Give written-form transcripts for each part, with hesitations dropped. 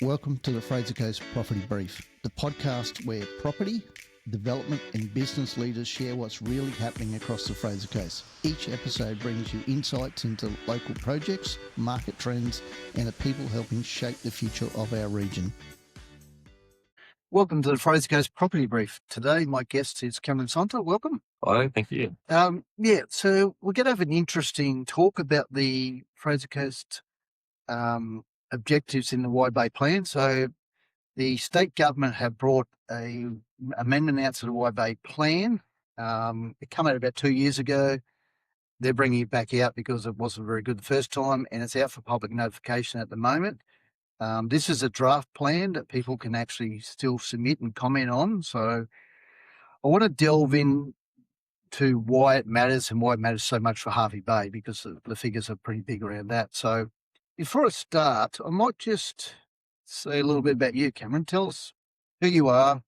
Welcome to the Fraser Coast Property Brief, the podcast where property, development and business leaders share what's really happening across the Fraser Coast. Each episode brings you insights into local projects, market trends and the people helping shape the future of our region. Welcome to the Fraser Coast Property Brief. Today my guest is Cameron Sonter. Welcome. Hello, thank you. So we're going to have an interesting talk about the Fraser Coast objectives in the Wide Bay Plan. So the state government have brought a amendment out to the Wide Bay Plan. It came out about 2 years ago. They're bringing it back out because it wasn't very good the first time, and it's out for public notification at the moment. This is a draft plan that people can actually still submit and comment on. So I want to delve in to why it matters and why it matters so much for Hervey Bay, because the figures are pretty big around that. So before I start, I might just say a little bit about you, Cameron. Tell us who you are,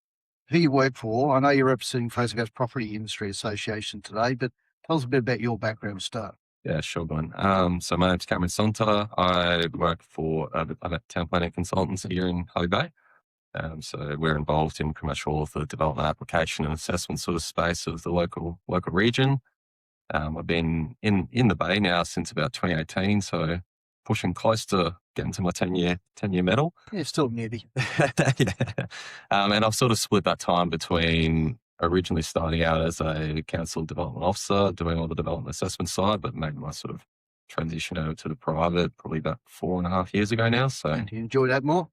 who you work for. I know you're representing Fraser Coast Property Industry Association today, but tell us a bit about your background to start. Yeah, sure, Glenn. So my name's Cameron Sonter. I work for the town planning consultants here in Hervey Bay. So we're involved in pretty much all of the development application and assessment sort of space of the local region. I've been in the Bay now since about 2018, so pushing close to getting to my 10-year medal. Yeah, still newbie. Yeah. And I've sort of split that time between originally starting out as a council development officer, doing all the development assessment side, but made my sort of transition over to the private probably about 4.5 years ago now. So, and do you enjoy that more?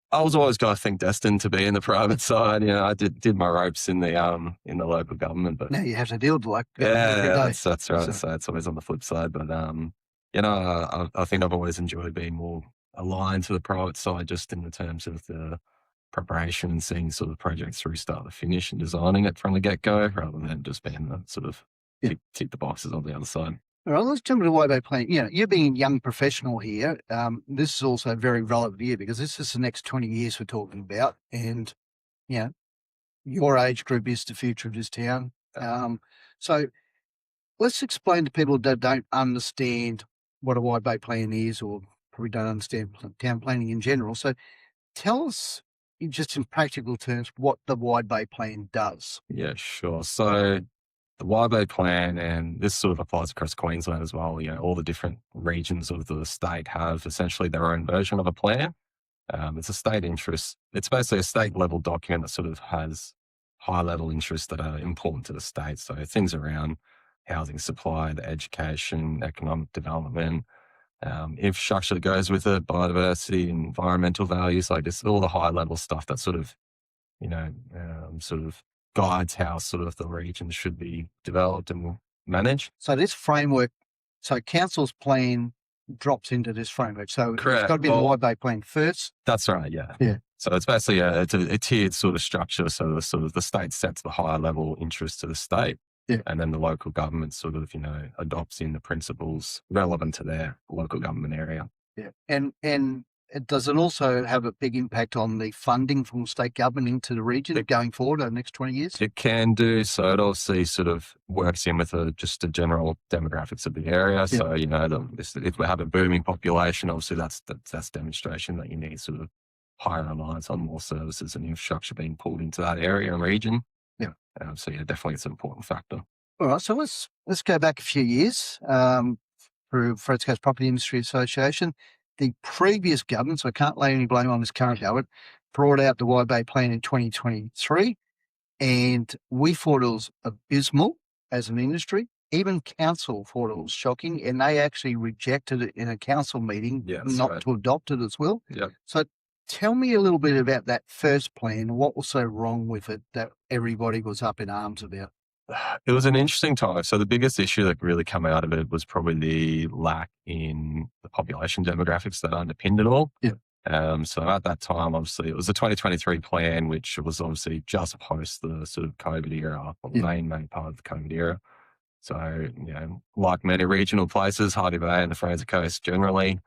I was always, I think, destined to be in the private side. You know, I did my ropes in the local government, but now you have to deal with the local government. That's right. So it's always on the flip side. But I think I've always enjoyed being more aligned to the private side, just in the terms of the preparation and seeing sort of projects through start to finish and designing it from the get-go, rather than just being the sort of tick the boxes on the other side. All right, let's jump to the Wide Bay Plan. You know, you're being a young professional here. This is also very relevant here because this is the next 20 years we're talking about. And, you know, your age group is the future of this town. So let's explain to people that don't understand what a Wide Bay Plan is, or probably don't understand town planning in general. So tell us, just in practical terms, what the Wide Bay Plan does. Yeah, sure. So the Wide Bay Plan, and this sort of applies across Queensland as well, you know, all the different regions of the state have essentially their own version of a plan. It's a state interest. It's basically a state level document that sort of has high level interests that are important to the state. So things around housing supply, the education, economic development, infrastructure that goes with it, biodiversity, environmental values, like this, all the high level stuff that sort of, sort of guides how sort of the region should be developed and managed. So this framework, so council's plan drops into this framework. So Correct. It's got to be the Wide Bay Plan first. That's right. Yeah. So it's basically a tiered sort of structure. So the state sets the higher level interest to the state. Yeah. And then the local government sort of, adopts in the principles relevant to their local government area. Yeah. And does it also have a big impact on the funding from state government into the region going forward over the next 20 years? It can do. So it obviously sort of works in with just the general demographics of the area. Yeah. So, if we have a booming population, obviously that's demonstration that you need sort of higher reliance on more services and infrastructure being pulled into that area and region. Yeah. So yeah, definitely it's an important factor. All right. So let's go back a few years through Fraser Coast Property Industry Association. The previous government, so I can't lay any blame on this current government, brought out the Wide Bay Plan in 2023, and we thought it was abysmal as an industry. Even council thought it was shocking, and they actually rejected it in a council meeting, to adopt it as well. Yeah. So tell me a little bit about that first plan. What was so wrong with it that everybody was up in arms about? It was an interesting time. So the biggest issue that really came out of it was probably the lack in the population demographics that underpinned it all. Yeah. So at that time, obviously, it was the 2023 plan, which was obviously just post the sort of COVID era, or the main part of the COVID era. So, like many regional places, Hervey Bay and the Fraser Coast generally,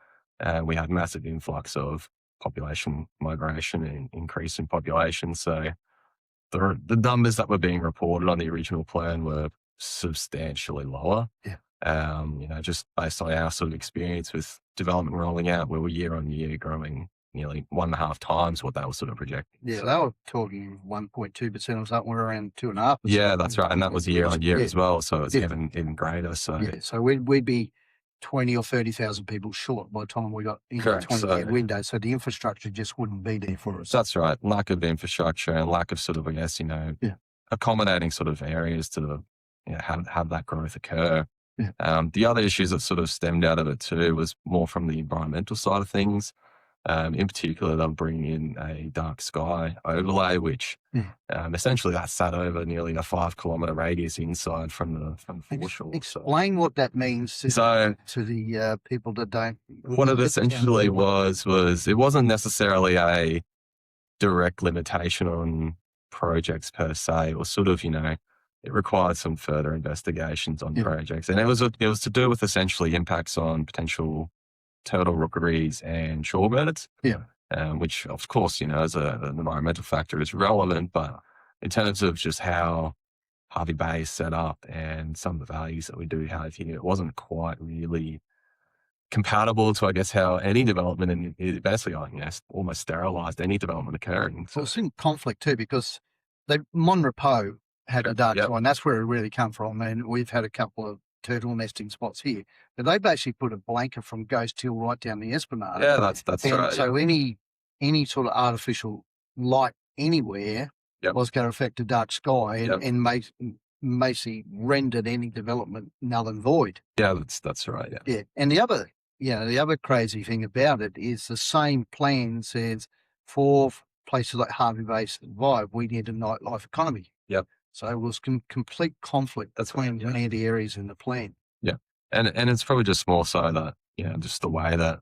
we had massive influx of population migration and increase in population. So the numbers that were being reported on the original plan were substantially lower. Yeah. Just based on our sort of experience with development rolling out, we were year on year growing nearly 1.5 times what they were sort of projecting. Yeah, So, they were talking 1.2% or something. We're around 2.5%. yeah, that's right. And that was year on year Yeah. as well. So it's Yeah. even greater. So Yeah, so we'd be 20 or 30,000 people short by the time we got into the correct. 20-year So window. So the infrastructure just wouldn't be there for us. that's right. Lack of infrastructure and lack of sort of, I guess, Yeah. accommodating sort of areas to have that growth occur. Yeah. The other issues that sort of stemmed out of it too was more from the environmental side of things. In particular, they'll bring in a dark sky overlay, which essentially that sat over nearly a 5-kilometre radius inside from the foreshore. Explain what that means to the people that don't. What it essentially was it wasn't necessarily a direct limitation on projects per se. It was sort of, it required some further investigations on projects. And it was to do with essentially impacts on potential turtle rookeries and shorebirds. Yeah. Which of course, as an environmental factor is relevant, but in terms of just how Hervey Bay is set up and some of the values that we do have here, it wasn't quite really compatible to, I guess, how any development, and it basically, almost sterilised any development occurring. So Well, it's in conflict too, because Monrepo had a dark sky, and that's where it really come from. And we've had a couple of turtle nesting spots here, but they basically put a blanket from Ghost Hill right down the Esplanade. Yeah, that's right. So any sort of artificial light anywhere was going to affect the dark sky and basically rendered any development null and void. Yeah, that's right. Yeah. And the other crazy thing about it is the same plan says for places like Hervey Bay to survive, we need a nightlife economy. Yep. So it was complete conflict between the areas in the plan. Yeah. And it's probably just more so that, just the way that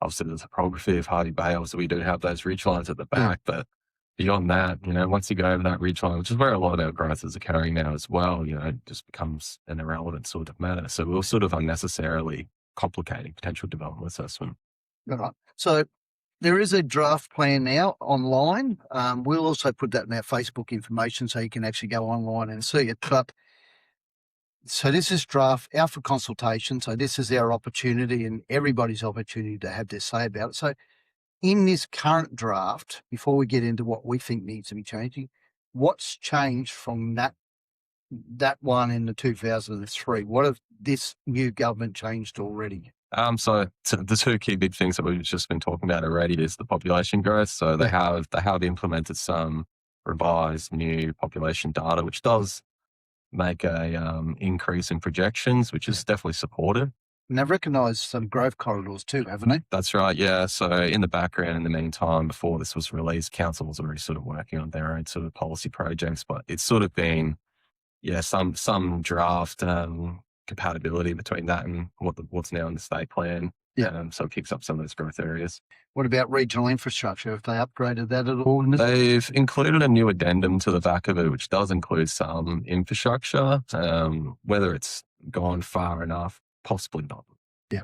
obviously the topography of Hervey Bay, obviously we do have those ridge lines at the back, but beyond that, once you go over that ridge line, which is where a lot of our growth is occurring now as well, it just becomes an irrelevant sort of matter. So we're sort of unnecessarily complicating potential development assessment. Right. So there is a draft plan now online. We'll also put that in our Facebook information so you can actually go online and see it. But so this is draft out for consultation. So this is our opportunity and everybody's opportunity to have their say about it. So in this current draft, before we get into what we think needs to be changing, what's changed from that one in the 2003? What have this new government changed already? So the two key big things that we've just been talking about already is the population growth. So they have implemented some revised new population data, which does make a increase in projections, which is definitely supported. And they've recognised some growth corridors too, haven't they? That's right, yeah. So in the background, in the meantime, before this was released, council was already sort of working on their own sort of policy projects, but it's sort of been, some draft compatibility between that and what's now in the state plan. So it picks up some of those growth areas. What about regional infrastructure? Have they upgraded that at all? They've included a new addendum to the back of it, which does include some infrastructure. Whether it's gone far enough, possibly not. Yeah.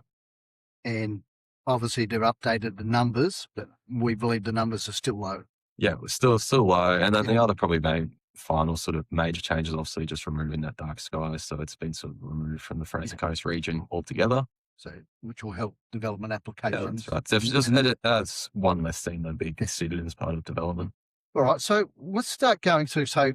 And obviously they've updated the numbers, but we believe the numbers are still low. Yeah, it's still low. And then the other probably final sort of major changes, obviously just removing that dark sky. So it's been sort of removed from the Fraser Coast region altogether. So, which will help development applications. Yeah, that's right. That's one less thing that be considered as part of development. All right. So let's start going through. So,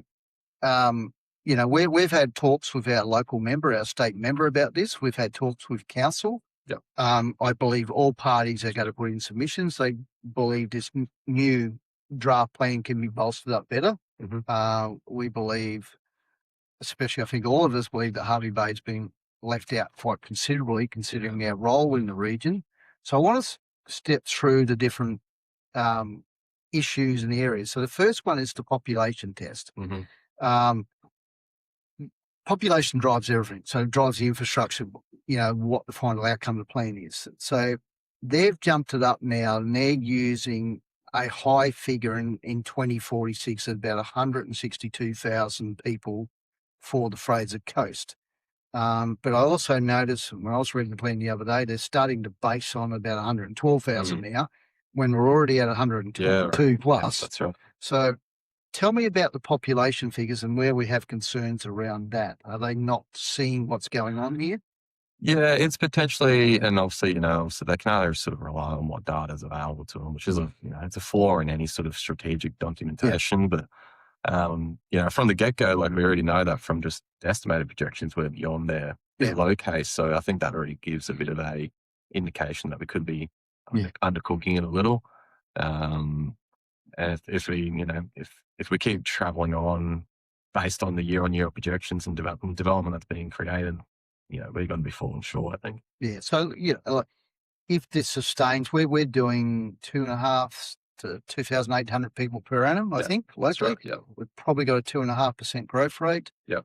we've had talks with our local member, our state member about this. We've had talks with council. Yep. I believe all parties are going to put in submissions. They believe this new draft plan can be bolstered up better. Mm-hmm. We believe, especially I think all of us believe that Hervey Bay has been left out quite considerably considering our role in the region. So I want to step through the different issues and areas. So the first one is the population test. Mm-hmm. Population drives everything. So it drives the infrastructure, what the final outcome of the plan is. So they've jumped it up now and they're using a high figure in 2046 of about 162,000 people for the Fraser Coast. But I also noticed when I was reading the plan the other day, they're starting to base on about 112,000 now, when we're already at 122 plus. That's right. So tell me about the population figures and where we have concerns around that. Are they not seeing what's going on here? Yeah, it's potentially, and obviously, so they can either sort of rely on what data is available to them, which is it's a flaw in any sort of strategic documentation. But, from the get-go, like we already know that from just estimated projections, we're beyond their low case. So I think that already gives a bit of a indication that we could be undercooking it a little. And if we, if we keep traveling on based on the year-on-year projections and development that's being created, we're going to be falling short, I think. Yeah. So, like, if this sustains, we're doing 2.5 to 2,800 people per annum, I think, locally. Right, yeah. We've probably got a 2.5% growth rate. Yeah.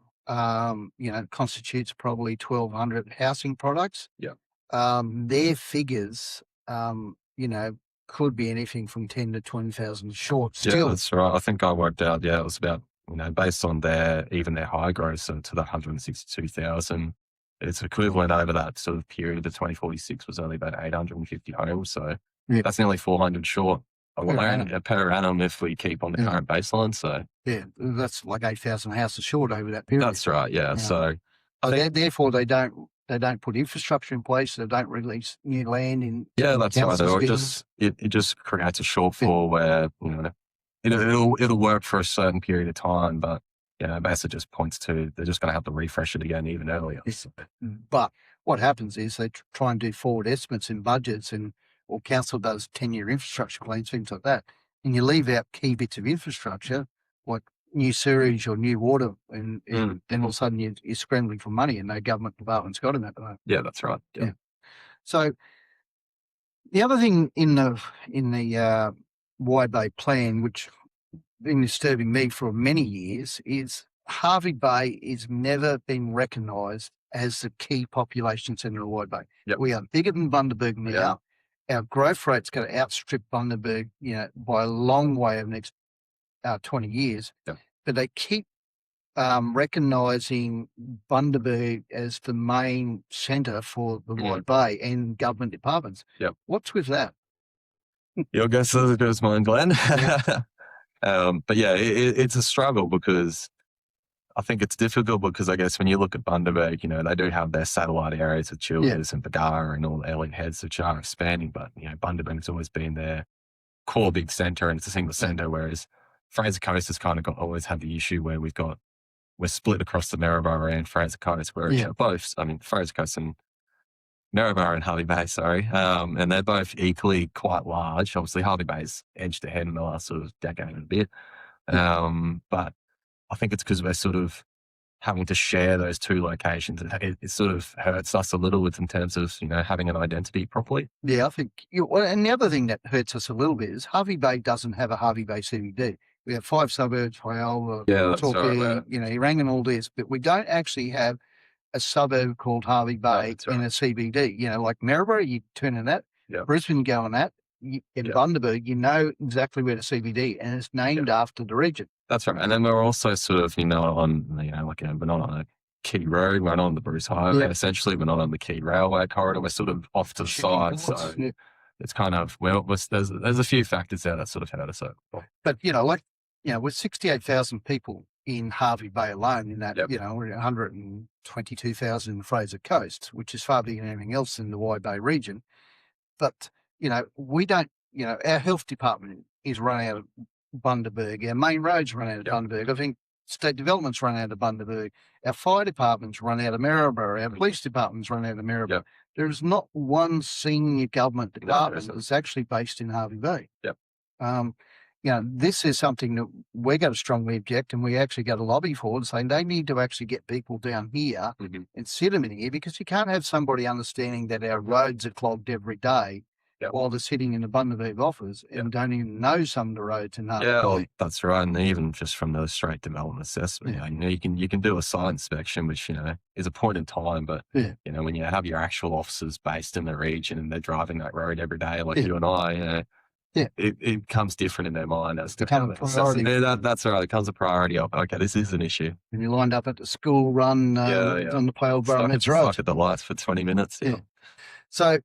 Constitutes probably 1,200 housing products. Yeah. Their figures, could be anything from 10 to 20,000 short still. Yeah, that's right. I think I worked out, it was about, based on their high growth, so to the 162,000, it's equivalent over that sort of period to 2046 was only about 850 homes. So that's nearly 400 short per annum if we keep on the current baseline. So that's like 8,000 houses short over that period. That's right. Yeah. So therefore they don't put infrastructure in place. They don't release new land in. Yeah, that's right. Or it just creates a shortfall where it'll work for a certain period of time, but basically just points to they're just going to have to refresh it again even earlier. But what happens is they try and do forward estimates in budgets, or council does 10-year infrastructure plans, things like that, and you leave out key bits of infrastructure like new sewage or new water, and then all of a sudden you're scrambling for money, and no government department's got them at the moment. Yeah, that's right. Yeah. So the other thing in the Wide Bay plan, which been disturbing me for many years, is Hervey Bay is never been recognised as the key population centre of Wide Bay. Yep. We are bigger than Bundaberg now. Yeah. Our growth rate's going to outstrip Bundaberg, by a long way over the next 20 years. Yep. But they keep recognising Bundaberg as the main centre for the Wide Bay and government departments. Yep. What's with that? Your guess is as good as mine, Glenn. But yeah, it's a struggle because I think it's difficult because I guess when you look at Bundaberg, they do have their satellite areas of Childers and Bargara and all the elite heads which are expanding, but Bundaberg's always been their core big centre and it's a single centre, whereas Fraser Coast has kind of always had the issue where we're split across the Maryborough and Fraser Coast, where both, Fraser Coast and Maryborough and Hervey Bay, and they're both equally quite large. Obviously, Hervey Bay's edged ahead in the last sort of decade and a bit. But I think it's because we're sort of having to share those two locations. It sort of hurts us a little in terms of, having an identity properly. Yeah, I think, and the other thing that hurts us a little bit is Hervey Bay doesn't have a Hervey Bay CBD. We have 5 suburbs, Whyalla, Torquay, Erang and all this, but we don't actually have a suburb called Hervey Bay in a CBD. Like Maryborough, you turn in that. Brisbane, go on that. In Bundaberg, exactly where the CBD, and it's named after the region. That's right. And then we're also sort of, we're not on a key road, we're not on the Bruce Highway. Essentially, we're not on the key railway corridor. We're sort of off to the side. So it's kind of, there's a few factors there that sort of hurt us out. But, with 68,000 people in Hervey Bay alone, in that, we're 122,000 in the Fraser Coast, which is far bigger than anything else in the Wide Bay region. But, we don't, our health department is run out of Bundaberg. Our main roads run out of Bundaberg. I think state development's run out of Bundaberg. Our fire department's run out of Maryborough. Our police department's run out of Maryborough. There is not one senior government department that's actually based in Hervey Bay. This is something that we're going to strongly object, and we actually go to lobby for and saying they need to actually get people down here and sit them in here, because you can't have somebody understanding that our roads are clogged every day while they're sitting in the Bundaberg office and don't even know some of the roads in Hervey Bay. That's right. And even just from the straight development assessment, you can do a site inspection, which is a point in time, but when you have your actual officers based in the region and they're driving that road every day, like you and I, it comes different in their mind as to kind of priority. That's right. It becomes a priority of, okay, this is an issue. And you lined up at the school run on the Pale Burnett Road. Stuck at the lights for 20 minutes. So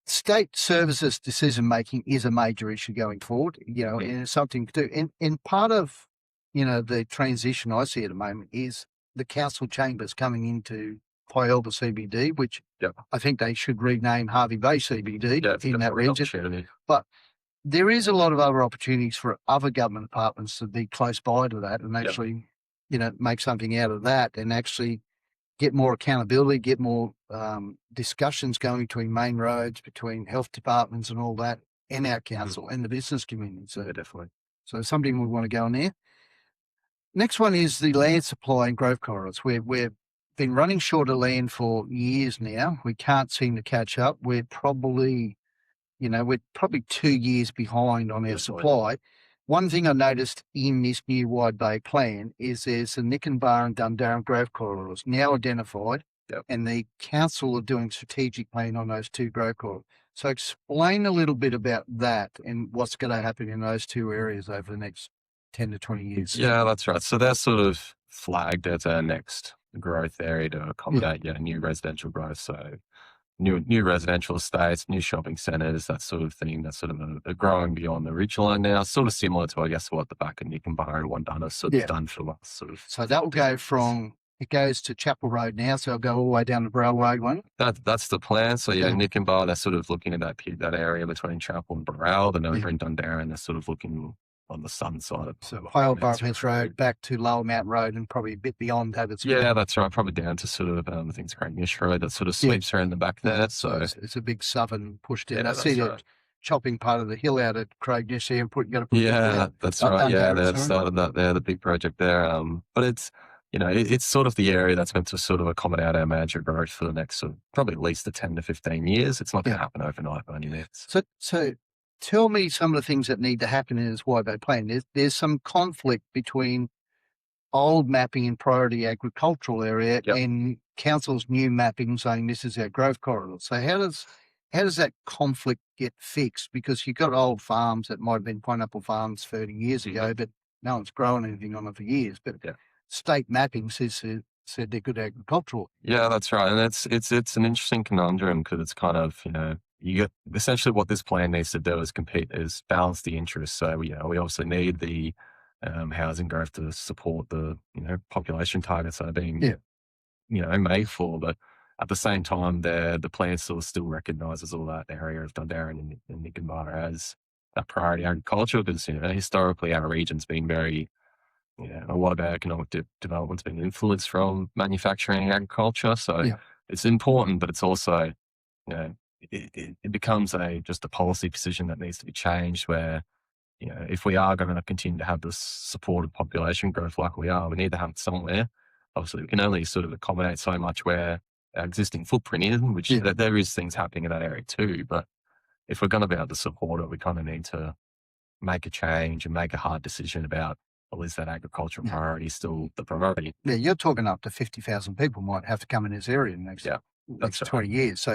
state services decision making is a major issue going forward, and it's something to do. And part of, the transition I see at the moment is the council chambers coming into 𝐻𝐸 CBD, which Yep. I think they should rename Hervey Bay CBD Yeah, it's in that definitely an region. opportunity. But there is a lot of other opportunities for other government departments to be close by to that and actually, make something out of that and actually get more accountability, get more discussions going between main roads, between health departments and all that, and our council and the business community. So, Yeah, definitely. so something we want to go on there. Next one is the land supply and growth corridors. We've been running short of land for years now. We can't seem to catch up. We're probably 2 years behind on our Definitely. supply. One thing I noticed in this new Wide Bay plan is there's the 𝐤𝐿𝐴 and Dundarran growth corridors now identified, and the council are doing strategic plan on those 2 growth corridors. So explain a little bit about that and what's going to happen in those 2 areas over the next 10 to 20 years. Yeah, that's right. So they're sort of flagged as our next growth area to accommodate new residential growth. So new residential estates, new shopping centres, that sort of thing. That's sort of a growing beyond the ridge line now. Sort of similar to, I guess, what the back of 𝐤𝐿𝐴 and Wandunna sort of done for the last sort of. So that will go it goes to Chapel Road now, so it'll go all the way down to Burrell Road one. That's the plan. So 𝐤𝐿𝐴, they're sort of looking at that area between Chapel and Burrell. Then over in Dundarran, they're sort of looking on the sun side of 𝐻𝐸 Road back to Lower Mountain Road and probably a bit beyond that as well. Yeah, that's right. Probably down to sort of I think it's 𝐅𝐵𝐴 Road that sort of sweeps around the back there. So it's a big southern push down. Yeah, I see the chopping part of the hill out at 𝐅𝐵𝐴 there and that's right. They've started that there, the big project there. But it's it's sort of the area that's meant to sort of accommodate our major growth for the next probably at least 10 to 15 years. It's not going to happen overnight by any means. So tell me some of the things that need to happen in this Wide Bay plan. There's some conflict between old mapping in priority agricultural area and council's new mapping saying this is our growth corridor. So how does that conflict get fixed? Because you've got old farms that might have been pineapple farms 30 years ago, but no one's grown anything on it for years. But state mapping said they're good agricultural. Yeah, that's right. And it's an interesting conundrum because it's kind of, you get essentially what this plan needs to do is balance the interests. So we obviously need the housing growth to support the population targets that are being made for, but at the same time, the plan still recognises all that area of Dundarran and 𝐤𝐿𝐴 as a priority agriculture because historically our region's been very a lot of our economic development's been influenced from manufacturing and agriculture. So it's important, but it's also it becomes just a policy decision that needs to be changed where, if we are going to continue to have this supported population growth like we are, we need to have it somewhere. Obviously, we can only sort of accommodate so much where our existing footprint is, which there is things happening in that area too. But if we're going to be able to support it, we kind of need to make a change and make a hard decision about, well, is that agricultural priority still the priority? Yeah, you're talking up to 50,000 people might have to come in this area in the next 20 years. So,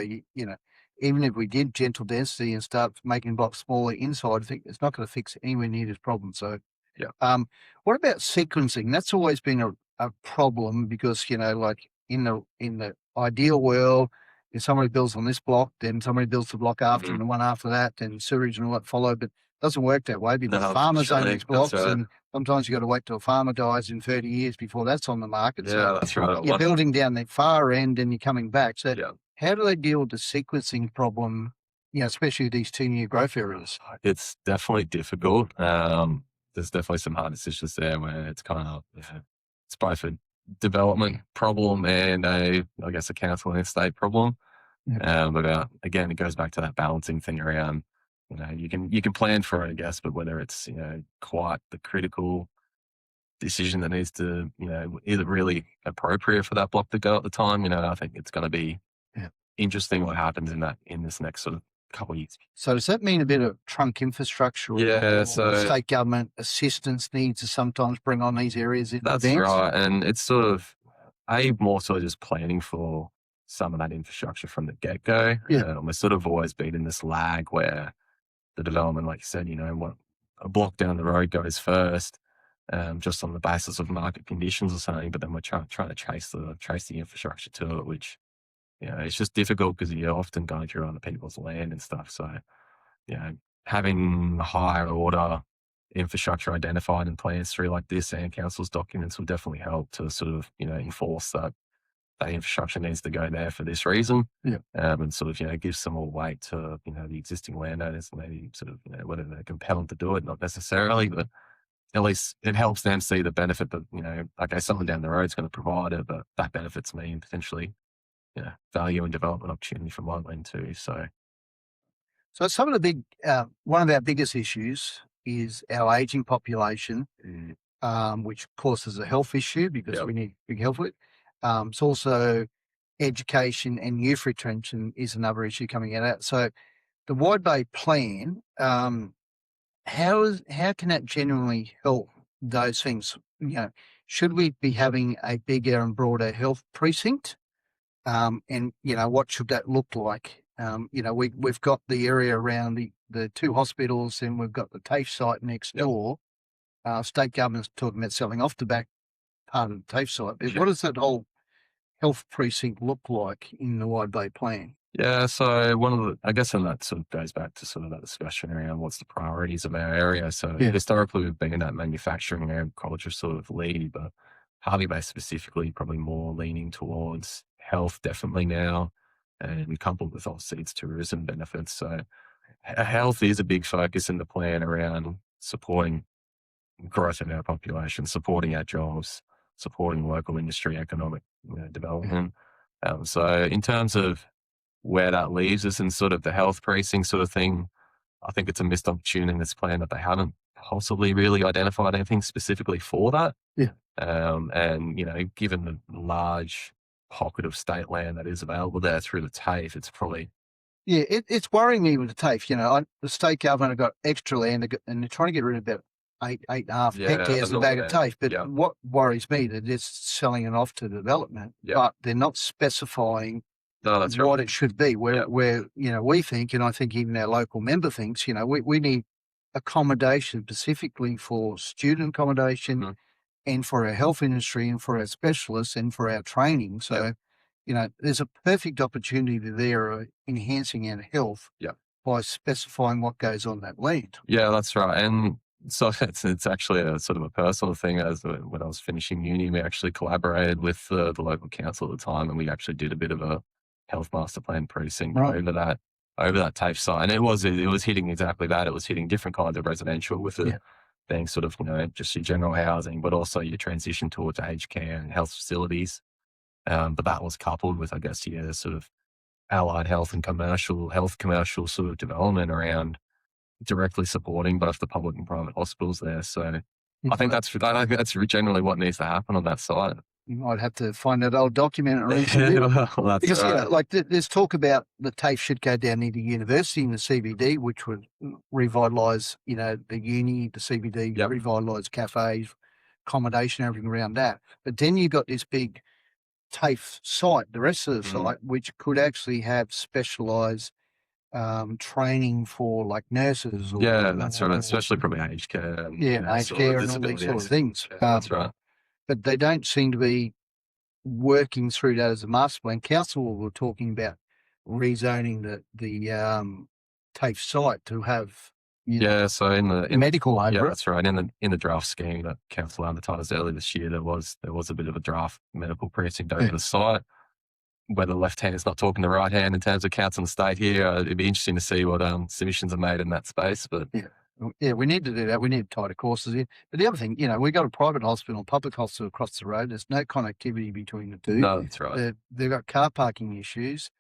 even if we did gentle density and start making blocks smaller inside, I think it's not going to fix anywhere near this problem. So, what about sequencing? That's always been a problem because, like in the ideal world, if somebody builds on this block, then somebody builds the block after and the one after that, then sewage and all that follow. But it doesn't work that way because farmers own these blocks and sometimes you've got to wait till a farmer dies in 30 years before that's on the market. That's right. You're building down the far end and you're coming back. So how do they deal with the sequencing problem, especially these 2 new growth areas? It's definitely difficult. There's definitely some hard decisions there where it's kind of, it's both a development problem and I guess a council and estate problem. But again, it goes back to that balancing thing around, you can plan for it, I guess, but whether it's, quite the critical decision that needs to, is it really appropriate for that block to go at the time? I think it's going to be interesting what happens in this next sort of couple of years. So does that mean a bit of trunk infrastructure? So state government assistance needs to sometimes bring on these areas in advance? That's right. And it's sort of, more so just planning for some of that infrastructure from the get-go. We're sort of always been in this lag where the development, like you said, what a block down the road goes first, just on the basis of market conditions or something, but then we're trying to trace the infrastructure to it, which, it's just difficult because you're often going through other people's land and stuff. So, having higher order infrastructure identified and plans through like this and council's documents will definitely help to sort of, enforce that that infrastructure needs to go there for this reason. Yeah. And sort of, give some more weight to, the existing landowners, maybe sort of, whether they're compelled to do it, not necessarily, but at least it helps them see the benefit that, okay, someone down the road is going to provide it, but that benefits me and potentially, value and development opportunity from my land too. So some of the big, one of our biggest issues is our aging population, which of course is a health issue because we need big health with. It's also education and youth retention is another issue coming out of that. So the Wide Bay plan, how can that genuinely help those things? Should we be having a bigger and broader health precinct? And what should that look like? We've got the area around the two hospitals, and we've got the TAFE site next door. State government's talking about selling off the back part of the TAFE site. But what does that whole health precinct look like in the Wide Bay plan? Yeah, so I guess, and that sort of goes back to sort of that discussion around what's the priorities of our area. So historically, we've been in that manufacturing and agriculture sort of lead, but Hervey Bay specifically, probably more leaning towards health definitely now, and coupled with obviously its tourism benefits. So health is a big focus in the plan around supporting growth in our population, supporting our jobs, supporting local industry, economic development. So in terms of where that leaves us in sort of the health precinct sort of thing, I think it's a missed opportunity in this plan that they haven't possibly really identified anything specifically for that. Yeah. And, given the large pocket of state land that is available there through the TAFE, it's probably... Yeah, it's worrying me with the TAFE. The state government have got extra land and they're trying to get rid of about 8.5 hectares of bag of TAFE. But what worries me, they're just selling it off to development, but they're not specifying what it should be. Where we think, and I think even our local member thinks, we need accommodation specifically for student accommodation and for our health industry and for our specialists and for our training. So, there's a perfect opportunity there of enhancing our health by specifying what goes on that land. Yeah, that's right. And so it's actually a sort of a personal thing. When I was finishing uni, we actually collaborated with the local council at the time, and we actually did a bit of a health master plan precinct over that TAFE site. And it was hitting exactly that. It was hitting different kinds of residential with it being sort of, just your general housing, but also your transition towards aged care and health facilities. But that was coupled with, I guess, sort of allied health and commercial sort of development around directly supporting both the public and private hospitals there. So I think that's generally what needs to happen on that site. You might have to find that old document and read because there's talk about the TAFE should go down near the university in the CBD, which would revitalise, the uni, the CBD, revitalise cafes, accommodation, everything around that. But then you've got this big TAFE site, the rest of the site, which could actually have specialised training for like nurses. That's right. Especially probably aged care. Aged care and all these sort of things. That's right. But they don't seem to be working through that as a master plan. Council were talking about rezoning the TAFE site to have so in the medical over it. That's right. In the draft scheme that council advertised earlier this year, there was a bit of a draft medical precinct over the site. Whether the left hand is not talking the right hand in terms of council and state here, it'd be interesting to see what submissions are made in that space. But we need to do that. We need tighter courses in. But the other thing, we've got a private hospital, public hospital across the road. There's no connectivity between the two. No, that's right. They've got car parking issues.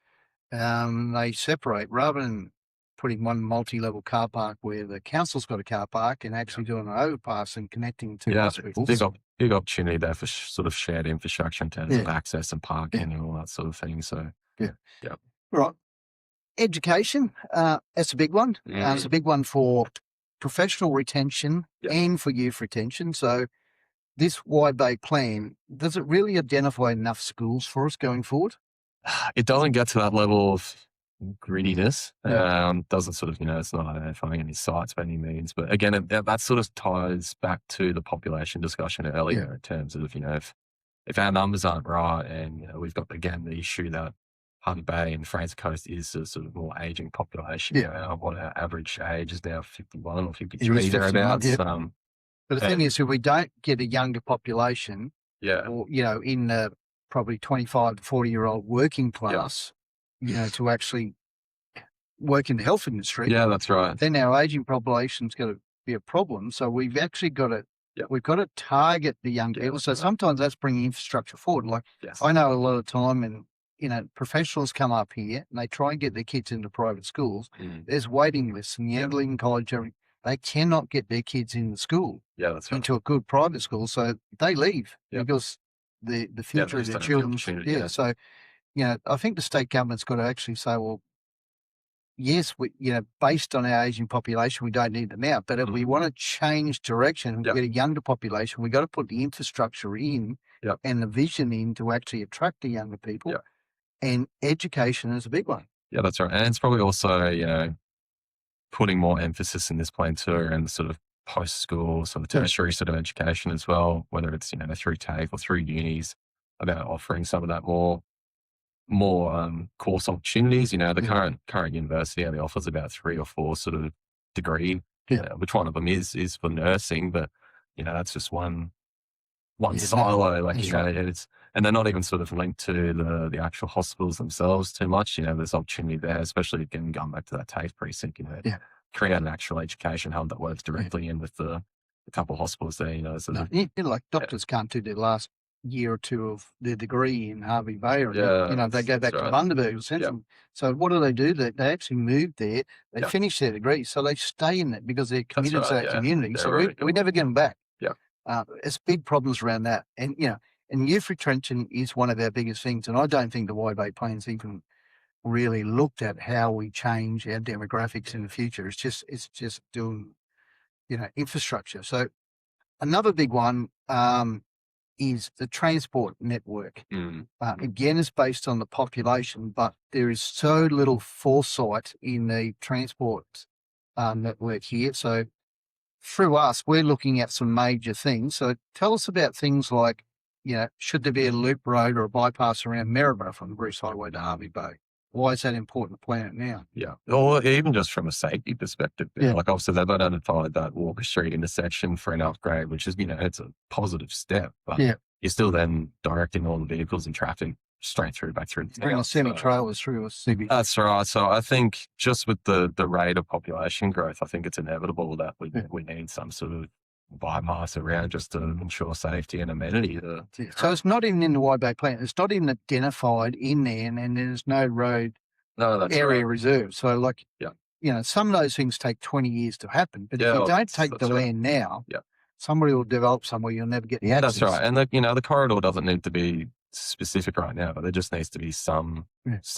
They separate rather than putting one multi-level car park where the council's got a car park and actually doing an overpass and connecting two hospitals. Big opportunity there for sort of shared infrastructure in terms of access and parking and all that sort of thing. So, Right. Education, that's a big one. It's a big one for professional retention and for youth retention. So this Wide Bay plan, does it really identify enough schools for us going forward? It doesn't get to that level of grittiness. Doesn't sort of, it's not identifying any sites by any means. But again, that sort of ties back to the population discussion earlier in terms of, if our numbers aren't right and, we've got, again, the issue that Hervey Bay and Fraser Coast is a sort of more aging population. What our average age is now 51 or 53 thereabouts. But the thing is, if we don't get a younger population, or, in the probably 25 to 40-year-old working class, to actually work in the health industry. Yeah, that's right. Then our aging population's going to be a problem. So we've actually got to we've got to target the young people. So sometimes that's bringing infrastructure forward. Like I know a lot of time, and professionals come up here and they try and get their kids into private schools. There's waiting lists, and the Lincoln College, they cannot get their kids in the school into a good private school, so they leave because the future of their children. So I think the state government's got to actually say, well, yes, we, based on our aging population, we don't need them out. But if we want to change direction and get a younger population, we've got to put the infrastructure in and the vision in to actually attract the younger people. And education is a big one. Yeah, that's right. And it's probably also, putting more emphasis in this plan too, and sort of post-school, sort of tertiary sort of education as well, whether it's, through TAFE or through unis, about offering some of that more course opportunities. The current university only offers about 3 or 4 sort of degree, which one of them is for nursing, but that's just one silo. It's, and they're not even sort of linked to the actual hospitals themselves too much. There's opportunity there, especially again going back to that TAFE precinct. Create an actual education hub that works directly in with the couple of hospitals there. Like doctors can't do their last year or 2 of their degree in Hervey Bay, or they go back to Bundaberg or something. So what do? They actually move there. They finish their degree, so they stay in it because they're committed to that community. So we never get them back. It's big problems around that, and and youth retention is one of our biggest things. And I don't think the Wide Bay Plan's even really looked at how we change our demographics in the future. It's just doing infrastructure. So another big one is the transport network. Again, it's based on the population, but there is so little foresight in the transport network here. So through us, we're looking at some major things. So tell us about things like, should there be a loop road or a bypass around Maryborough from Bruce Highway to Hervey Bay? Why is that important to plan it now? Or even just from a safety perspective. Like obviously they've identified that Walker Street intersection for an upgrade, which is, it's a positive step, but you're still then directing all the vehicles and traffic straight back through the town. Bring a semi-trailers through a CB. That's right. So I think just with the rate of population growth, I think it's inevitable that we need some sort of bypass around just to ensure safety and amenity. So it's not even in the Wide Bay Plan. It's not even identified in there, and there's no road area reserve. So some of those things take 20 years to happen. But if you don't take the land now, somebody will develop somewhere you'll never get the access. That's right. And the corridor doesn't need to be specific right now, but there just needs to be some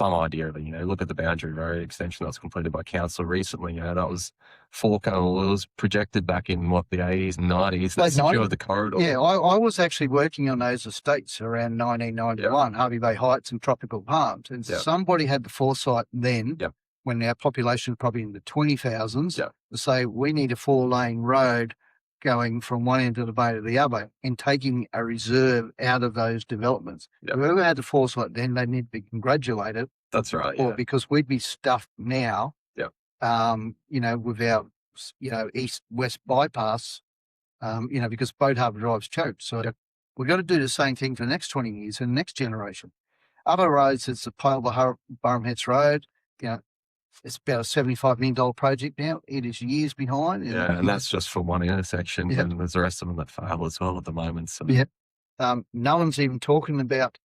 idea of it. Look at the Boundary Road extension that was completed by council recently. That was forecast. It was projected back in the 80s and 90s that secured the corridor. I was actually working on those estates around 1991, Hervey Bay Heights and Tropical Palms, and somebody had the foresight then, when our population was probably in the 20,000s, to say we need a 4-lane road going from one end of the bay to the other and taking a reserve out of those developments. Whoever had the foresight then, they need to be congratulated. That's right. Or because we'd be stuffed now, with our, east-west bypass, because Boat Harbour Drive's choked. So we've got to do the same thing for the next 20 years and the next generation. Other roads, it's the Pale-Burham Hets Road, it's about a $75 million project now. It is years behind. And that's just for one intersection. And there's the rest of them that fail as well at the moment. So. No one's even talking about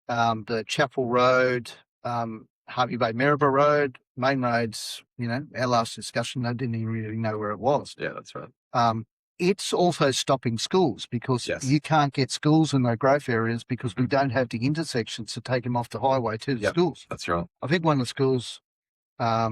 the Chapel Road, Hervey Bay Maryborough Road, main roads. Our last discussion, they didn't even really know where it was. Yeah, that's right. It's also stopping schools because you can't get schools in the growth areas because we don't have the intersections to take them off the highway to the schools. That's right. I think one of the schools, I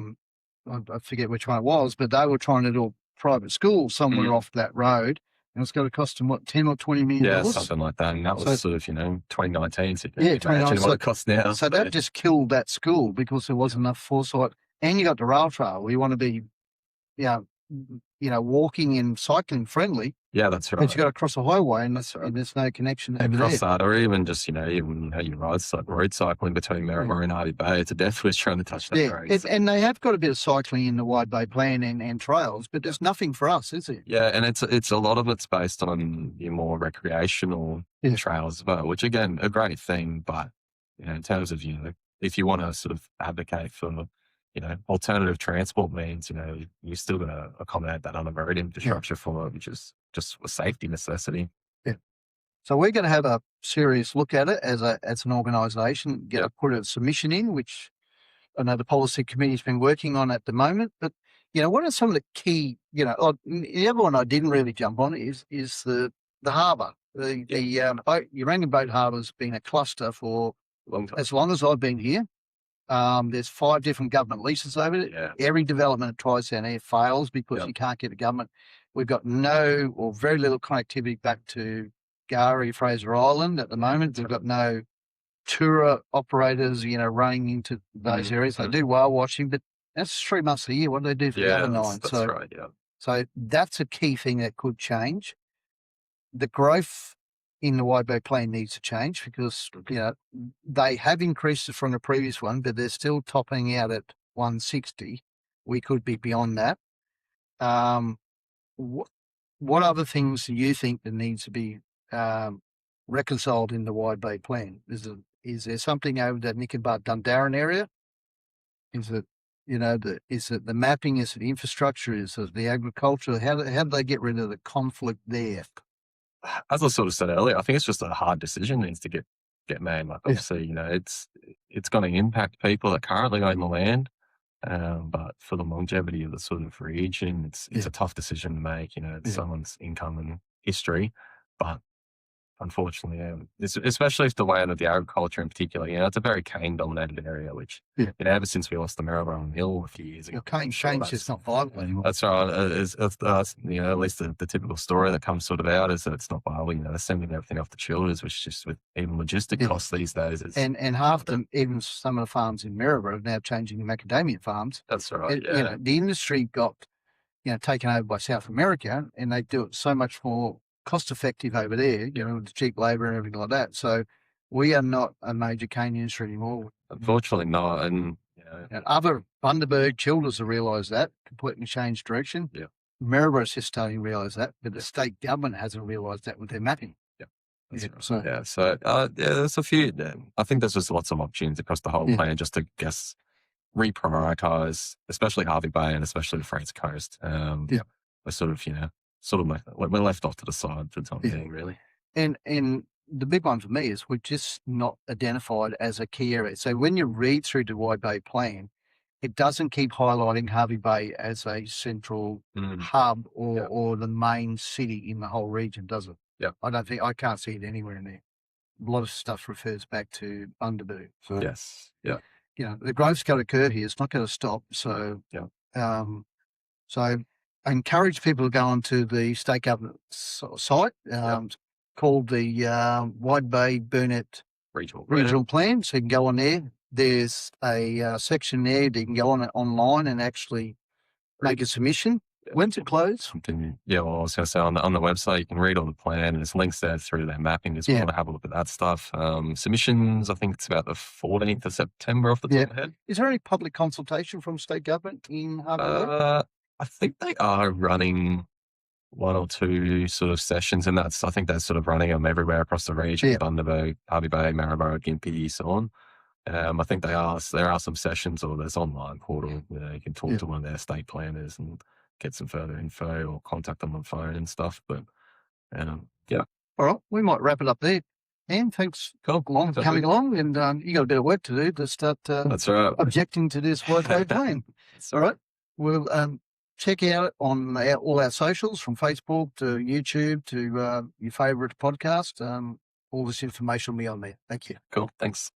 forget which one it was, but they were trying to do a private school somewhere off that road, and it's going to cost them, what, $10 or $20 million? Yeah, something like that. And that was sort of, 2019. So yeah, 2019. What it costs now. So that just killed that school because there wasn't enough foresight. And you got the rail trail. We want to be, walking and cycling friendly. Yeah, that's right. But you got to cross a highway, and That's right. there's no connection And over cross there. that, or even just, even how you road cycling between Maryborough and Hervey Bay. It's a death wish trying to touch that road. And they have got a bit of cycling in the Wide Bay Plan and trails, but there's nothing for us, is it? Yeah, and it's a lot of it's based on your more recreational trails as well, which again, a great thing, but in terms of if you want to sort of advocate for alternative transport means, you still got to accommodate that on the road infrastructure for it, which is just a safety necessity. Yeah. So we're going to have a serious look at it as an organisation, put a submission in, which I know the policy committee's been working on at the moment. But what are some of the key? The other one I didn't really jump on is the harbour. The Urangan Boat Harbour's been a cluster for as long as I've been here. There's 5 different government leases over it. Yeah. Every development that tries down there fails because you can't get a government. We've got no or very little connectivity back to Gari, Fraser Island at the moment. We've got no tour operators, running into those areas. They do whale watching, but that's 3 months a year. What do they do for the other 9? That's right, yeah. So that's a key thing that could change. The growth in the Wide Bay Plan needs to change because, they have increased it from the previous one, but they're still topping out at 160. We could be beyond that. What other things do you think that needs to be reconciled in the Wide Bay Plan? Is there something over the Nikenbah-Dundaran area? Is it, is it the mapping? Is it the infrastructure? Is it the agriculture? How do they get rid of the conflict there? As I sort of said earlier, I think it's just a hard decision that needs to get made. Like obviously, it's going to impact people that currently own the land, but for the longevity of the sort of region, it's a tough decision to make. It's someone's income and history, but unfortunately, especially if the land of the agriculture in particular, it's a very cane-dominated area, which, ever since we lost the Maryborough Mill a few years ago. Cane change is not viable anymore. That's right. At least the typical story that comes sort of out is that it's not viable. They're sending everything off the chillers, which just with even logistic costs these days. And half them, even some of the farms in Maryborough are now changing to macadamia farms. That's right. The industry got, taken over by South America, and they do it so much more cost effective over there, with the cheap labour and everything like that. So we are not a major cane industry anymore. Unfortunately not. And other Bundaberg, Childers have realised that, completely changed direction. Yeah. Maryboroug's just starting to realise that, but the state government hasn't realised that with their mapping. So there's a few. I think there's just lots of opportunities across the whole plan just to reprioritise, especially Hervey Bay and especially the Fraser Coast. We're sort of we're left off to the side for the time being, really. And the big one for me is we're just not identified as a key area. So when you read through the Wide Bay Plan, it doesn't keep highlighting Hervey Bay as a central hub or the main city in the whole region, does it? Yeah. I can't see it anywhere in there. A lot of stuff refers back to Bundaberg. So, yes. Yeah. The growth's got to occur here. It's not going to stop. So, so I encourage people to go onto the state government site called the Wide Bay Burnett Regional Plan. So you can go on there. There's a section there that you can go on it online and actually make a submission. When's it close? I was going to say on the website, you can read all the plan and there's links there through their mapping as well to have a look at that stuff. Submissions, I think it's about the 14th of September off the top of my head. Is there any public consultation from state government in Hervey? I think they are running 1 or 2 sort of sessions, and I think they're sort of running them everywhere across the region, Bundaberg, Hervey Bay, Maryborough, Gympie, so on. I think there are some sessions, or there's online portal, you can talk to one of their state planners and get some further info or contact them on phone and stuff. But all right, we might wrap it up there. And thanks for coming along, and you got a bit of work to do to start that's right. objecting to this Wide Bay Plan. All right, we'll check out on all our socials, from Facebook to YouTube to your favourite podcast. All this information will be on there. Thank you. Cool. Thanks.